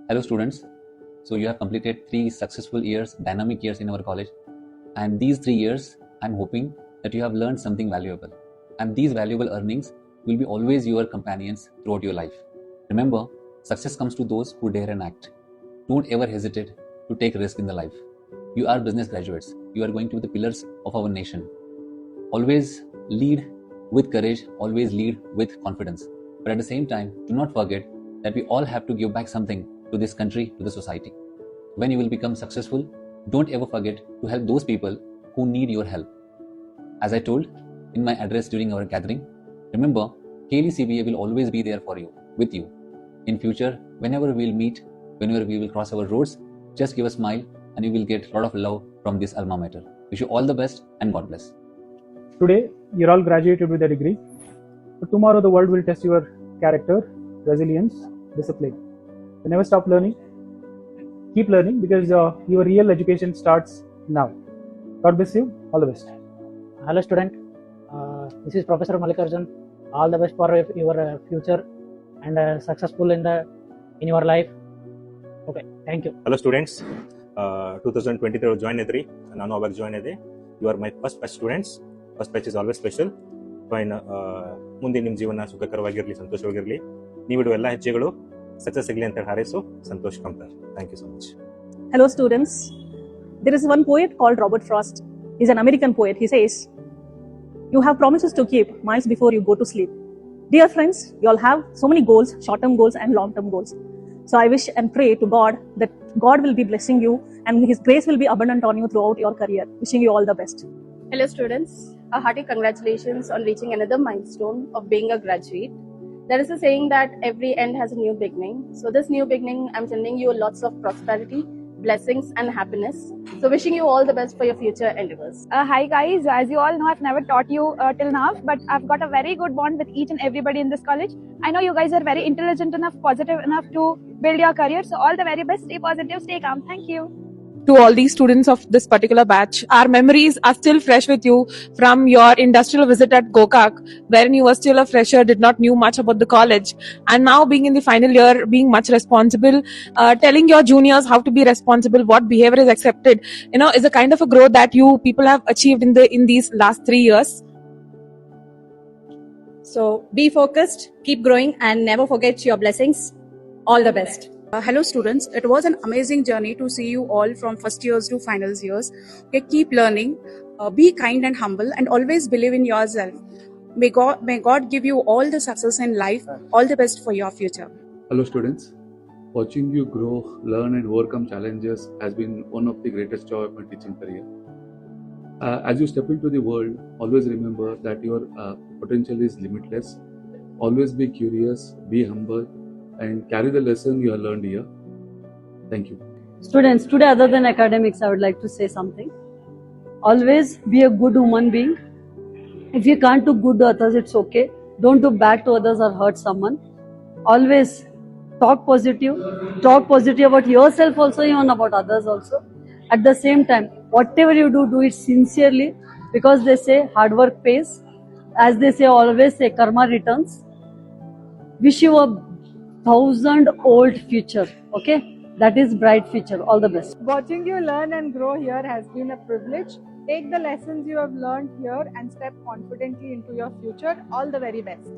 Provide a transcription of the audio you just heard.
Hello students. So you have completed 3 successful years, dynamic years in our college. And these 3 years, I'm hoping that you have learned something valuable. And these valuable earnings will be always your companions throughout your life. Remember, success comes to those who dare and act. Don't ever hesitate to take risk in the life. You are business graduates. You are going to be the pillars of our nation. Always lead with courage, always lead with confidence. But at the same time, do not forget that we all have to give back something to this country, to the society. When you will become successful, don't ever forget to help those people who need your help. As I told in my address during our gathering, remember, KLE CBA will always be there for you, with you. In future, whenever we'll meet, whenever we will cross our roads, just give a smile and you will get a lot of love from this alma mater. Wish you all the best and God bless. Today, you're all graduated with a degree. But tomorrow, the world will test your character, resilience, discipline. So never stop learning. Keep learning because your real education starts now. God bless you. All the best. Hello student, this is Professor Mallikarjun. All the best for your future and successful in your life. Okay, thank you. Hello students, 2023 join idri ನಾನು ಅವಾಗ join ಇದೆ. You are my first batch students. First batch is always special. Fine, ಮುಂದೆ ನಿಮ್ಮ ಜೀವನ ಸುಖಕರವಾಗಿರಲಿ, ಸಂತೋಷವಾಗಿರಲಿ. ನೀವಿಡುವ ಎಲ್ಲ ಹೆಜ್ಜೆಗಳು success ಸಿಗಲಿ ಅಂತ ಹಾರೈಸು. ಸಂತೋಷ್ ಕಂಪರ್. Thank you so much. Hello students, there is one poet called Robert Frost. He's an American poet. He says, "You have promises to keep miles before you go to sleep." Dear friends, you all have so many goals, short-term goals and long-term goals. So I wish and pray to God that God will be blessing you and His grace will be abundant on you throughout your career. Wishing you all the best. Hello students, a hearty congratulations on reaching another milestone of being a graduate. There is a saying that every end has a new beginning. So this new beginning, I'm sending you lots of prosperity, blessings and happiness. So wishing you all the best for your future endeavors. Hi guys, as you all know, I've never taught you till now, but I've got a very good bond with each and everybody in this college. I know you guys are very intelligent enough, positive enough to build your career. So all the very best, stay positive, stay calm. Thank you. To all these students of this particular batch, our memories are still fresh with you from your industrial visit at Gokak, wherein you were still a fresher, did not knew much about the college, and now being in the final year, being much responsible, telling your juniors how to be responsible, what behavior is accepted, is a kind of a growth that you people have achieved in these last 3 years. So be focused, keep growing, and never forget your blessings. All the best. Hello students, it was an amazing journey to see you all from first years to finals years. Okay, keep learning, be kind and humble, and always believe in yourself. May God give you all the success in life. All the best for your future. Hello students, watching you grow, learn and overcome challenges has been one of the greatest joy of my teaching career. As you step into the world, always remember that your potential is limitless. Always be curious, be humble, and carry the lesson you have learned here. Thank you. Students, today other than academics, I would like to say something. Always be a good human being. If you can't do good to others, it's okay. Don't do bad to others or hurt someone. Always talk positive about yourself also, even about others also. At the same time, whatever you do it sincerely, because they say hard work pays. As they say, always say karma returns. Wish you a 1,000-old future, okay? That is bright future. All the best. Watching you learn and grow here has been a privilege. Take the lessons you have learned here and step confidently into your future. All the very best.